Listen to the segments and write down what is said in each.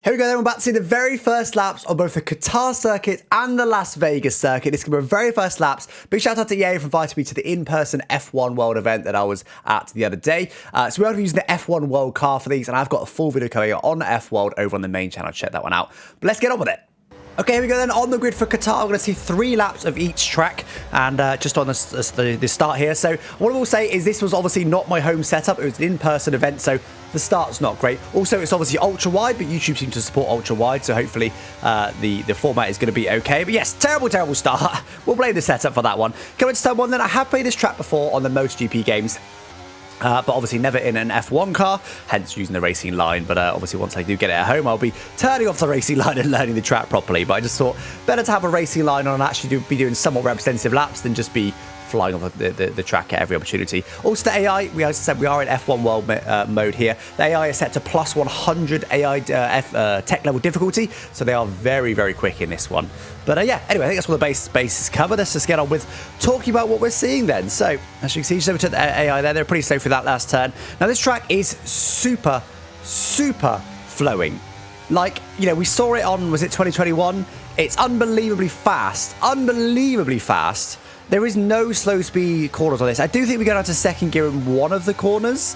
Here we go then, we're about to see the very first laps on both the Qatar circuit and the Las Vegas circuit. This is going to be the very first laps. Big shout out to EA for inviting me to the in-person F1 World event that I was at the other day. So we're going to be using the F1 World car for these, and I've got a full video coming on F World over on the main channel. Check that one out. But let's get on with it. Okay, here we go then. On the grid for Qatar, we're going to see 3 laps of each track, and just on the start here. So what I will say is this was obviously not my home setup. It was an in-person event, so the start's not great. Also, it's obviously ultra-wide, but YouTube seems to support ultra-wide, so hopefully the format is going to be okay. But yes, terrible start. We'll blame the setup for that one. Coming to turn 1 then, I have played this track before on the MotoGP games. But obviously never in an F1 car, hence using the racing line. But obviously once I do get it at home, I'll be turning off the racing line and learning the track properly. But I just thought better to have a racing line on and actually be doing somewhat representative laps than just be flying off the track at every opportunity. Also the AI, as I said, we are in F1 World mode here. The AI is set to plus 100 AI tech level difficulty, so they are very quick in this one. But yeah, anyway, I think that's what the base is covered. Let's just get on with talking about what we're seeing then. So, as you can see, just over to the AI there. They're pretty safe for that last turn. Now, this track is super flowing. Like, you know, we saw it on, was it 2021? It's unbelievably fast. There is no slow speed corners on this. I do think we go down to second gear in one of the corners.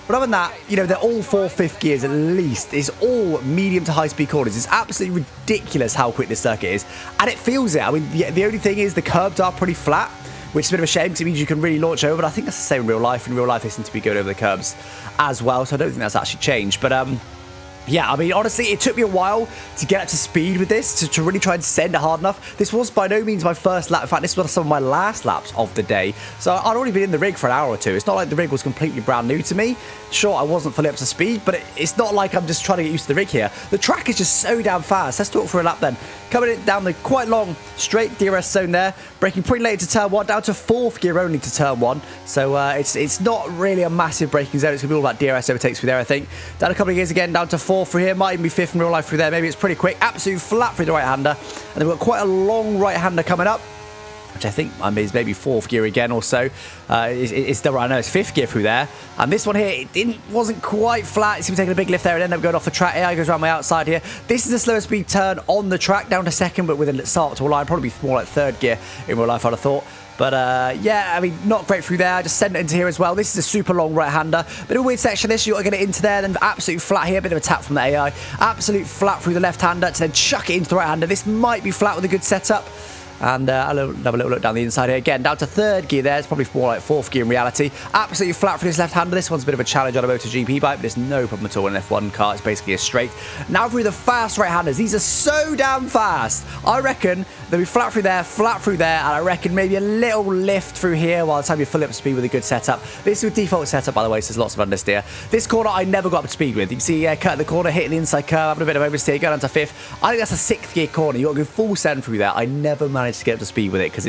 But other than that, you know, they're all 4/5 gears at least. It's all medium to high speed corners. It's absolutely ridiculous how quick this circuit is. And it feels it. I mean, the only thing is the curbs are pretty flat, which is a bit of a shame because it means you can really launch over. But I think that's the same in real life. In real life, they seem to be going over the curbs as well. So I don't think that's actually changed. But yeah, I mean, honestly, it took me a while to get up to speed with this, to really try and send it hard enough. This was by no means my first lap. In fact, this was some of my last laps of the day. So I'd already been in the rig for an hour or two. It's not like the rig was completely brand new to me. Sure, I wasn't fully up to speed, but it's not like I'm just trying to get used to the rig here. The track is just so damn fast. Let's talk for a lap then. Coming down the quite long straight DRS zone there. Braking pretty late to turn 1, down to 4th gear only to turn 1. So it's not really a massive braking zone. It's going to be all about DRS overtakes through there, I think. Down a couple of gears again, down to 4th through here. Might even be 5th in real life through there. Maybe it's pretty quick. Absolute flat through the right-hander. And then we've got quite a long right-hander coming up, which I think is maybe 4th gear again or so. It's the right, I know it's 5th gear through there. And this one here, wasn't quite flat. It seemed to take a big lift there and ended up going off the track. AI goes around my outside here. This is the slowest speed turn on the track, down to 2nd, but with a start to a line. Probably more like 3rd gear in real life, I'd have thought. But yeah, I mean, not great through there. I just sent it into here as well. This is a super long right-hander. Bit of a weird section this. You've got to get it into there. Then absolute flat here. Bit of a tap from the AI. Absolute flat through the left-hander to then chuck it into the right-hander. This might be flat with a good setup. And I'll have a little look down the inside here. Again, down to 3rd gear there. It's probably more like 4th gear in reality. Absolutely flat for this left-hander. This one's a bit of a challenge on a MotoGP bike, but it's no problem at all in an F1 car. It's basically a straight. Now through the fast right-handers. These are so damn fast. I reckon they'll be flat through there, and I reckon maybe a little lift through here by the time you're fully up to speed with a good setup. This is with default setup, by the way, so there's lots of understeer. This corner I never got up to speed with. You can see cut the corner, hitting the inside curve, having a bit of oversteer, going down to 5th. I think that's a 6th gear corner. You've got to go full send through there. I never managed to get up to speed with it because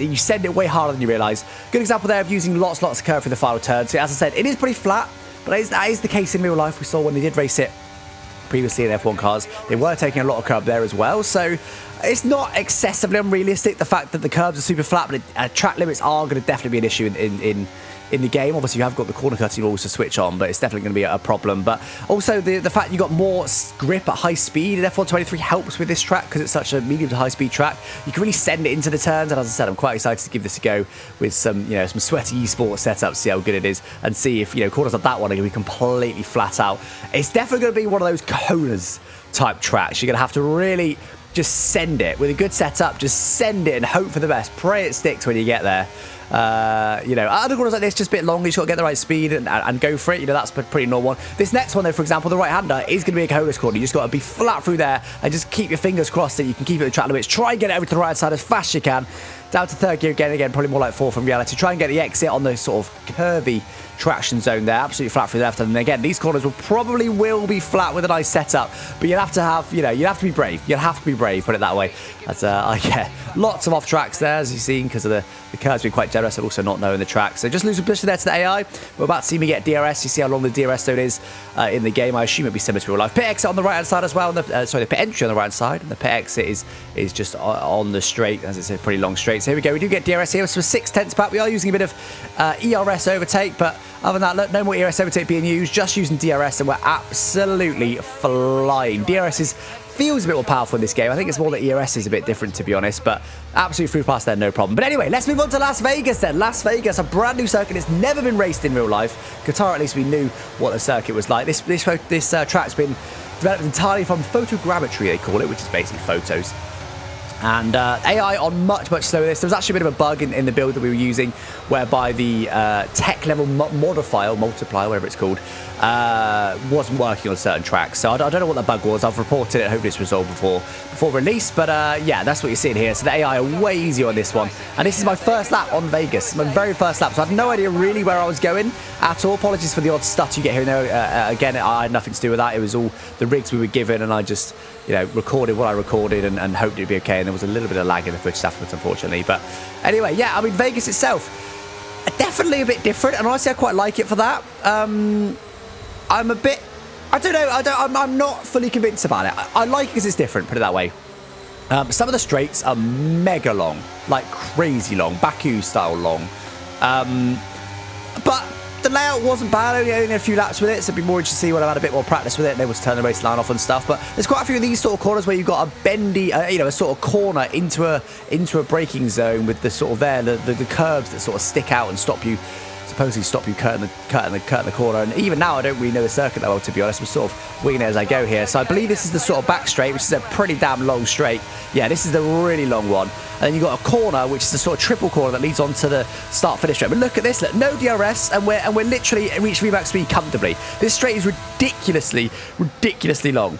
you send it way harder than you realise. Good example there of using lots of curve for the final turn. So as I said, it is pretty flat, but that is the case in real life. We saw when they did race it previously in F1 cars, they were taking a lot of curb there as well. So it's not excessively unrealistic, the fact that the curbs are super flat, but track limits are going to definitely be an issue in the game. Obviously, you have got the corner cutting rules to switch on, but it's definitely going to be a problem. But also, the fact you got more grip at high speed in F1 23 helps with this track because it's such a medium to high speed track. You can really send it into the turns, and as I said, I'm quite excited to give this a go with some sweaty esports setups, see how good it is, and see if corners like that one are going to be completely flat out. It's definitely going to be one of those cojones type tracks. You're going to have to really just send it with a good setup. Just send it and hope for the best. Pray it sticks when you get there. Other corners like this, just a bit long. You just got to get the right speed and go for it. That's a pretty normal one. This next one, though, for example, the right-hander is going to be a cojones corner. You just got to be flat through there and just keep your fingers crossed that you can keep it at the track limits. Try and get it over to the right side as fast as you can. Down to 3rd gear again, probably more like 4th in reality. Try and get the exit on the sort of curvy traction zone there. Absolutely flat through the left. And again, these corners will be flat with a nice setup. But you'll have to have, you'll have to be brave. You'll have to be brave, put it that way. That's, yeah, lots of off tracks there, as you've seen, because of the curves being quite generous and also not knowing the track. So just lose a position there to the AI. We're about to see me get DRS. You see how long the DRS zone is in the game. I assume it'll be similar to real life. Pit exit on the right-hand side as well. The pit entry on the right-hand side. And the pit exit is just on the straight, as it's a pretty long straight. straight. So here we go. We do get DRS here. So 6/10 back. We are using a bit of ERS overtake, but other than that, look, no more ERS overtake being used. Just using DRS, and we're absolutely flying. DRS feels a bit more powerful in this game. I think it's more that ERS is a bit different, to be honest, but absolutely through past there, no problem. But anyway, let's move on to Las Vegas then. Las Vegas, a brand new circuit. It's never been raced in real life. Qatar, at least we knew what the circuit was like. This track's been developed entirely from photogrammetry, they call it, which is basically photos. And AI on much slower. There was actually a bit of a bug in the build that we were using, whereby the tech level modifier, or multiplier, whatever it's called, wasn't working on certain tracks. So I don't know what that bug was. I've reported it. Hopefully it's resolved before release. But yeah, that's what you're seeing here. So the AI are way easier on this one. And this is my first lap on Vegas. My very first lap. So I had no idea really where I was going at all. Apologies for the odd stutter you get here and there. Again, I had nothing to do with that. It was all the rigs we were given, and I just, you know, recorded what I recorded and hoped it'd be okay. And there was a little bit of lag in the footage afterwards, unfortunately. But anyway, yeah, I mean, Vegas itself, definitely a bit different. And honestly, I quite like it for that. I'm a bit, I don't know, I'm not fully convinced about it. I like it because it's different, put it that way. Some of the straights are mega long, like crazy long, Baku style long. But the layout wasn't bad, only a few laps with it, so it'd be more interesting to see when I've had a bit more practice with it and able to turn the race line off and stuff. But there's quite a few of these sort of corners where you've got a bendy, you know, a sort of corner into a braking zone with the sort of the curves that sort of stick out and supposedly stop you cutting the corner. And even now, I don't really know the circuit that well, to be honest. I'm sort of winging it as I go here. So I believe this is the sort of back straight, which is a pretty damn long straight. Yeah, this is the really long one. And then you've got a corner, which is the sort of triple corner that leads on to the start-finish straight. But look at this, look, no DRS, and we're literally reached VMAX speed comfortably. This straight is ridiculously long.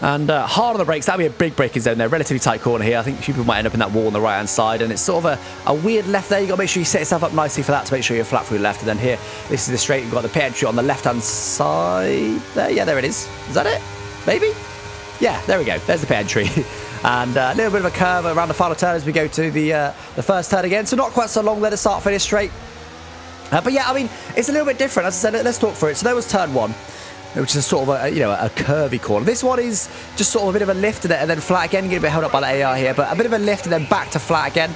And hard on the brakes. That'll be a big braking zone there. Relatively tight corner here. I think people might end up in that wall on the right-hand side. And it's sort of a weird left there. You've got to make sure you set yourself up nicely for that to make sure you're flat through the left. And then here, this is the straight. You've got the pit entry on the left-hand side there. Yeah, there it is. Is that it? Maybe? Yeah, there we go. There's the pit entry. And a little bit of a curve around the final turn as we go to the first turn again. So not quite so long there to start finish straight. But yeah, I mean, it's a little bit different. As I said, let's talk through it. So there was turn one, which is sort of a curvy corner. This one is just sort of a bit of a lift and then flat again. You get a bit held up by the AI here, but a bit of a lift and then back to flat again.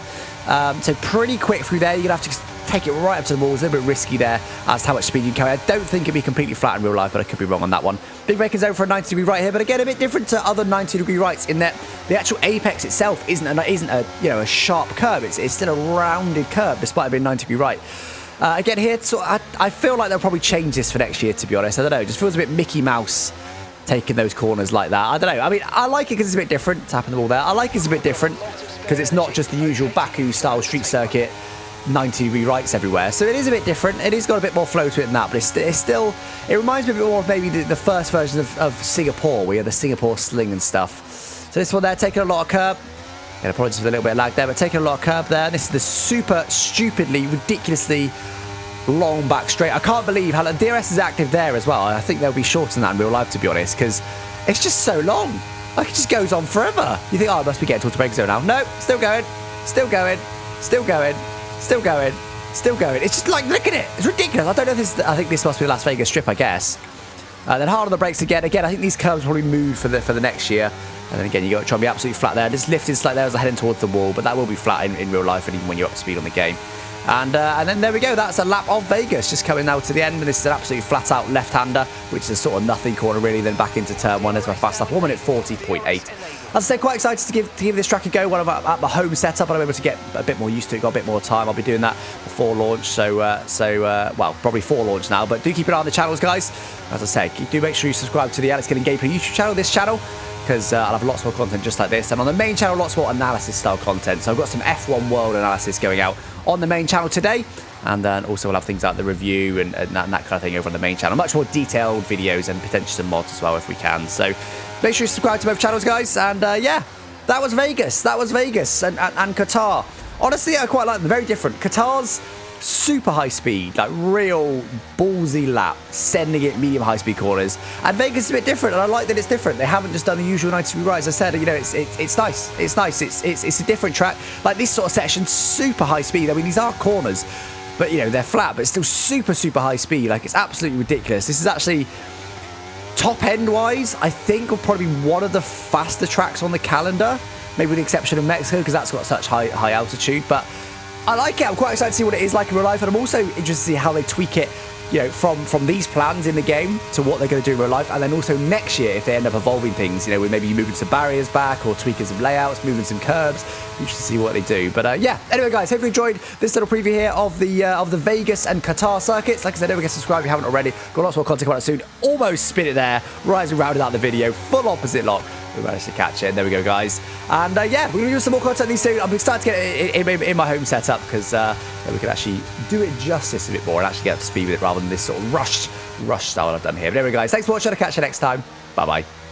So pretty quick through there. You're going to have to take it right up to the wall. It's a little bit risky there as to how much speed you can carry. I don't think it'd be completely flat in real life, but I could be wrong on that one. Big braking zone for a 90-degree right here, but again, a bit different to other 90-degree rights in that the actual apex itself isn't a sharp curve. It's still a rounded curve despite it being 90-degree right. Again here, I feel like they'll probably change this for next year, to be honest. I don't know, it just feels a bit Mickey Mouse taking those corners like that. I don't know. I mean, I like it because it's a bit different. Tapping the wall there. I like it's a bit different because it's not just the usual Baku-style street circuit, 90-degree rights everywhere. So it is a bit different. It has got a bit more flow to it than that, but it's still, it reminds me a bit more of maybe the first version of Singapore, where you had the Singapore sling and stuff. So this one there, taking a lot of curb. And apologies for a little bit of lag there, but taking a lot of curb there. This is the super stupidly, ridiculously long back straight. I can't believe how the DRS is active there as well. I think they'll be shorter than that in real life, to be honest, because it's just so long. Like, it just goes on forever. You think, oh, it must be getting towards the break zone now. No, still going, still going, still going, still going, still going. It's just like, look at it. It's ridiculous. I don't know if this, I think this must be the Las Vegas Strip, I guess. Then hard on the brakes again. Again, I think these curves will probably move for the next year. And then again, you got to try and be absolutely flat there. Just lifting slightly there as I'm heading towards the wall, but that will be flat in real life and even when you're up to speed on the game. And then there we go. That's a lap of Vegas, just coming now to the end. And this is an absolutely flat-out left-hander, which is a sort of nothing corner, really. Then back into turn one. There's my fast lap, 1 minute 40.8. As I say, quite excited to give this track a go when I'm at my home setup and I'm able to get a bit more used to it, got a bit more time. I'll be doing that before launch, well, probably for launch now. But do keep an eye on the channels, guys. As I say, do make sure you subscribe to the Alex Getting Gameplay YouTube channel, this channel, because I'll have lots more content just like this. And on the main channel, lots more analysis-style content. So I've got some F1 World analysis going out on the main channel today. And then also we'll have things like the review and that kind of thing over on the main channel. Much more detailed videos and potentially some mods as well if we can. So make sure you subscribe to both channels, guys. And yeah, that was Vegas. That was Vegas and Qatar. Honestly, I quite like them. Very different. Qatar's super high speed, like real ballsy lap, sending it medium high speed corners. And Vegas is a bit different, and I like that it's different. They haven't just done the usual 90-degree right, as I said. You know, it's nice. It's nice. It's a different track. Like this sort of section, super high speed. I mean, these are corners, but you know they're flat, but it's still super high speed. Like it's absolutely ridiculous. This is actually top end wise, I think will probably be one of the faster tracks on the calendar. maybe with the exception of Mexico, because that's got such high altitude. But I like it. I'm quite excited to see what it is like in real life, and I'm also interested to see how they tweak it, you know, from these plans in the game to what they're going to do in real life, and then also next year if they end up evolving things, you know, with maybe moving some barriers back or tweaking some layouts, moving some curbs. You should see what they do. But yeah, anyway, guys, hope you enjoyed this little preview here of the Vegas and Qatar circuits. Like I said, don't forget to subscribe if you haven't already. Got lots more content coming out soon. Almost spin it there, right as we rounded out the video, full opposite lock. We managed to catch it, and there we go, guys. And yeah, we're going to do some more content these soon. I'm starting to get it in my home setup, because we can actually do it justice a bit more and actually get up to speed with it rather than this sort of rushed style I've done here. But anyway, guys, thanks for watching. I'll catch you next time. Bye-bye.